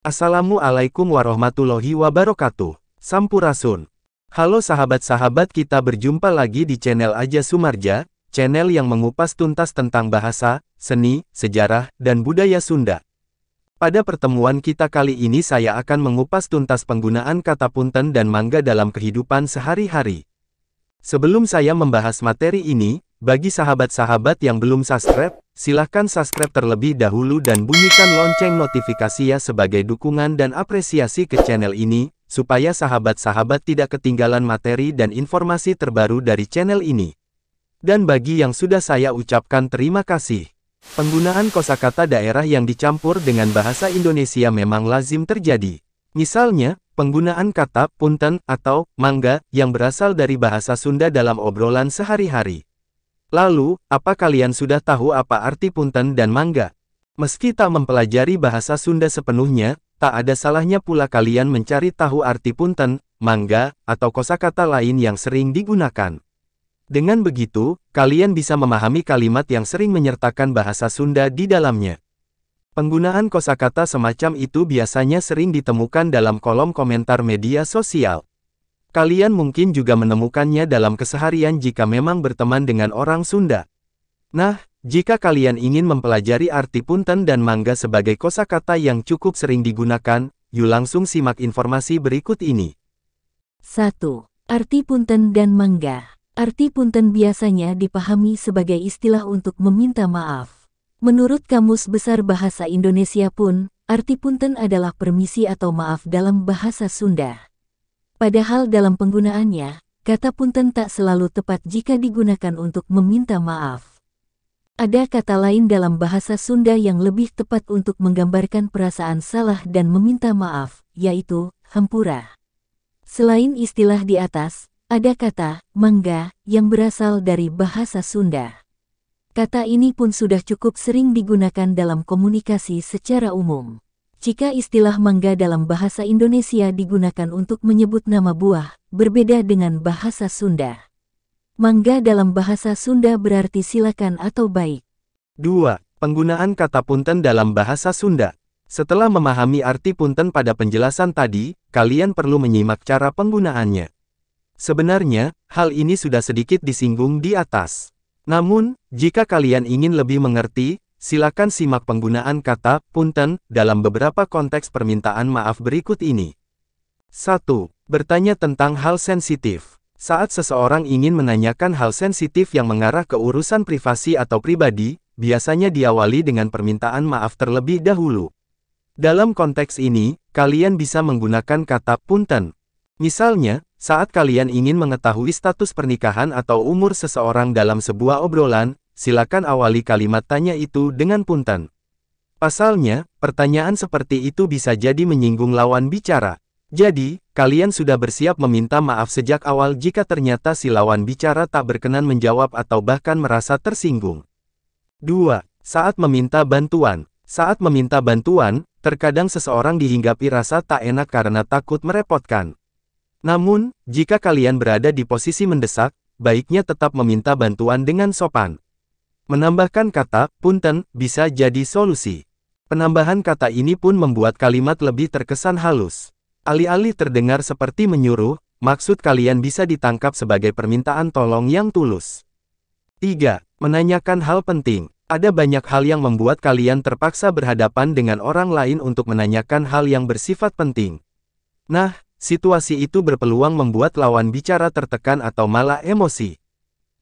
Assalamualaikum warahmatullahi wabarakatuh. Sampurasun. Halo sahabat-sahabat, kita berjumpa lagi di channel Aja Sumarja, channel yang mengupas tuntas tentang bahasa, seni, sejarah, dan budaya Sunda. Pada pertemuan kita kali ini saya akan mengupas tuntas penggunaan kata punten dan mangga dalam kehidupan sehari-hari. Sebelum saya membahas materi ini, bagi sahabat-sahabat yang belum subscribe, silahkan subscribe terlebih dahulu dan bunyikan lonceng notifikasi ya sebagai dukungan dan apresiasi ke channel ini, supaya sahabat-sahabat tidak ketinggalan materi dan informasi terbaru dari channel ini. Dan bagi yang sudah saya ucapkan terima kasih. Penggunaan kosakata daerah yang dicampur dengan bahasa Indonesia memang lazim terjadi. Misalnya, penggunaan kata punten atau mangga yang berasal dari bahasa Sunda dalam obrolan sehari-hari. Lalu, apa kalian sudah tahu apa arti punten dan mangga? Meski tak mempelajari bahasa Sunda sepenuhnya, tak ada salahnya pula kalian mencari tahu arti punten, mangga, atau kosakata lain yang sering digunakan. Dengan begitu, kalian bisa memahami kalimat yang sering menyertakan bahasa Sunda di dalamnya. Penggunaan kosakata semacam itu biasanya sering ditemukan dalam kolom komentar media sosial. Kalian mungkin juga menemukannya dalam keseharian jika memang berteman dengan orang Sunda. Nah, jika kalian ingin mempelajari arti punten dan mangga sebagai kosakata yang cukup sering digunakan, yuk langsung simak informasi berikut ini. 1. Arti punten dan mangga. Arti punten biasanya dipahami sebagai istilah untuk meminta maaf. Menurut Kamus Besar Bahasa Indonesia pun, arti punten adalah permisi atau maaf dalam bahasa Sunda. Padahal dalam penggunaannya, kata punten tak selalu tepat jika digunakan untuk meminta maaf. Ada kata lain dalam bahasa Sunda yang lebih tepat untuk menggambarkan perasaan salah dan meminta maaf, yaitu hampura. Selain istilah di atas, ada kata mangga yang berasal dari bahasa Sunda. Kata ini pun sudah cukup sering digunakan dalam komunikasi secara umum. Jika istilah mangga dalam bahasa Indonesia digunakan untuk menyebut nama buah, berbeda dengan bahasa Sunda. Mangga dalam bahasa Sunda berarti silakan atau baik. 2. Penggunaan kata punten dalam bahasa Sunda. Setelah memahami arti punten pada penjelasan tadi, kalian perlu menyimak cara penggunaannya. Sebenarnya, hal ini sudah sedikit disinggung di atas. Namun, jika kalian ingin lebih mengerti, silakan simak penggunaan kata punten dalam beberapa konteks permintaan maaf berikut ini. 1. Bertanya tentang hal sensitif. Saat seseorang ingin menanyakan hal sensitif yang mengarah ke urusan privasi atau pribadi, biasanya diawali dengan permintaan maaf terlebih dahulu. Dalam konteks ini, kalian bisa menggunakan kata punten. Misalnya, saat kalian ingin mengetahui status pernikahan atau umur seseorang dalam sebuah obrolan, silakan awali kalimat tanya itu dengan punten. Pasalnya, pertanyaan seperti itu bisa jadi menyinggung lawan bicara. Jadi, kalian sudah bersiap meminta maaf sejak awal jika ternyata si lawan bicara tak berkenan menjawab atau bahkan merasa tersinggung. 2. Saat meminta bantuan. Saat meminta bantuan, terkadang seseorang dihinggapi rasa tak enak karena takut merepotkan. Namun, jika kalian berada di posisi mendesak, baiknya tetap meminta bantuan dengan sopan. Menambahkan kata punten bisa jadi solusi. Penambahan kata ini pun membuat kalimat lebih terkesan halus. Alih-alih terdengar seperti menyuruh, maksud kalian bisa ditangkap sebagai permintaan tolong yang tulus. 3. Menanyakan hal penting. Ada banyak hal yang membuat kalian terpaksa berhadapan dengan orang lain untuk menanyakan hal yang bersifat penting. Nah, situasi itu berpeluang membuat lawan bicara tertekan atau malah emosi.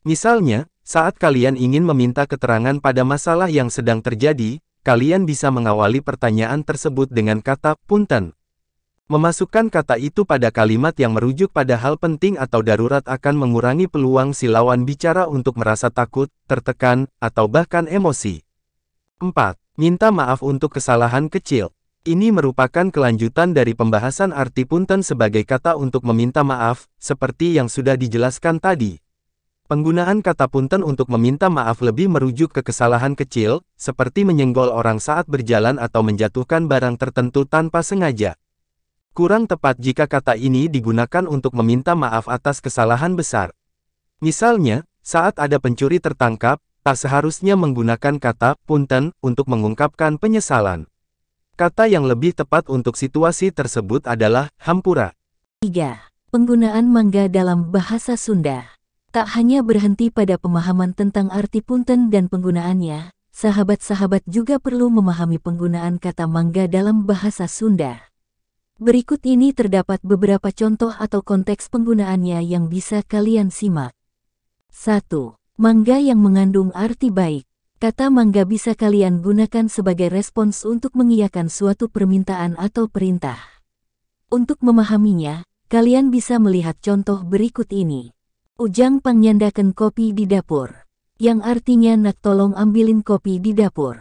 Misalnya, saat kalian ingin meminta keterangan pada masalah yang sedang terjadi, kalian bisa mengawali pertanyaan tersebut dengan kata punten. Memasukkan kata itu pada kalimat yang merujuk pada hal penting atau darurat akan mengurangi peluang si lawan bicara untuk merasa takut, tertekan, atau bahkan emosi. 4. Minta maaf untuk kesalahan kecil. Ini merupakan kelanjutan dari pembahasan arti punten sebagai kata untuk meminta maaf, seperti yang sudah dijelaskan tadi. Penggunaan kata punten untuk meminta maaf lebih merujuk ke kesalahan kecil, seperti menyenggol orang saat berjalan atau menjatuhkan barang tertentu tanpa sengaja. Kurang tepat jika kata ini digunakan untuk meminta maaf atas kesalahan besar. Misalnya, saat ada pencuri tertangkap, tak seharusnya menggunakan kata punten untuk mengungkapkan penyesalan. Kata yang lebih tepat untuk situasi tersebut adalah hampura. 3. Penggunaan mangga dalam bahasa Sunda. Tak hanya berhenti pada pemahaman tentang arti punten dan penggunaannya, sahabat-sahabat juga perlu memahami penggunaan kata mangga dalam bahasa Sunda. Berikut ini terdapat beberapa contoh atau konteks penggunaannya yang bisa kalian simak. 1. Mangga yang mengandung arti baik. Kata mangga bisa kalian gunakan sebagai respons untuk mengiyakan suatu permintaan atau perintah. Untuk memahaminya, kalian bisa melihat contoh berikut ini. Ujang pangyandaken kopi di dapur, yang artinya nak tolong ambilin kopi di dapur.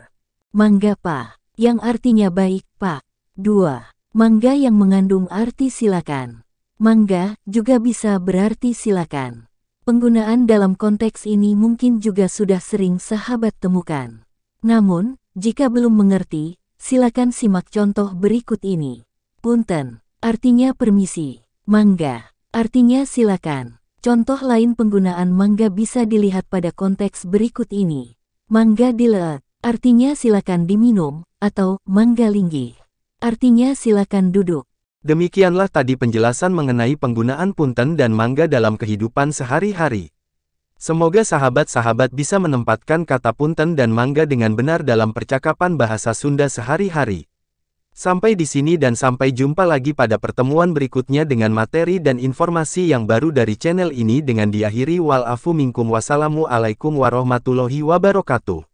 Mangga pa, yang artinya baik pak. 2. Mangga yang mengandung arti silakan. Mangga juga bisa berarti silakan. Penggunaan dalam konteks ini mungkin juga sudah sering sahabat temukan. Namun, jika belum mengerti, silakan simak contoh berikut ini. Punten, artinya permisi. Mangga, artinya silakan. Contoh lain penggunaan mangga bisa dilihat pada konteks berikut ini. Mangga dileet, artinya silakan diminum, atau mangga linggih, artinya silakan duduk. Demikianlah tadi penjelasan mengenai penggunaan punten dan mangga dalam kehidupan sehari-hari. Semoga sahabat-sahabat bisa menempatkan kata punten dan mangga dengan benar dalam percakapan bahasa Sunda sehari-hari. Sampai di sini dan sampai jumpa lagi pada pertemuan berikutnya dengan materi dan informasi yang baru dari channel ini dengan diakhiri wal afu minkum wassalamu alaikum warahmatullahi wabarakatuh.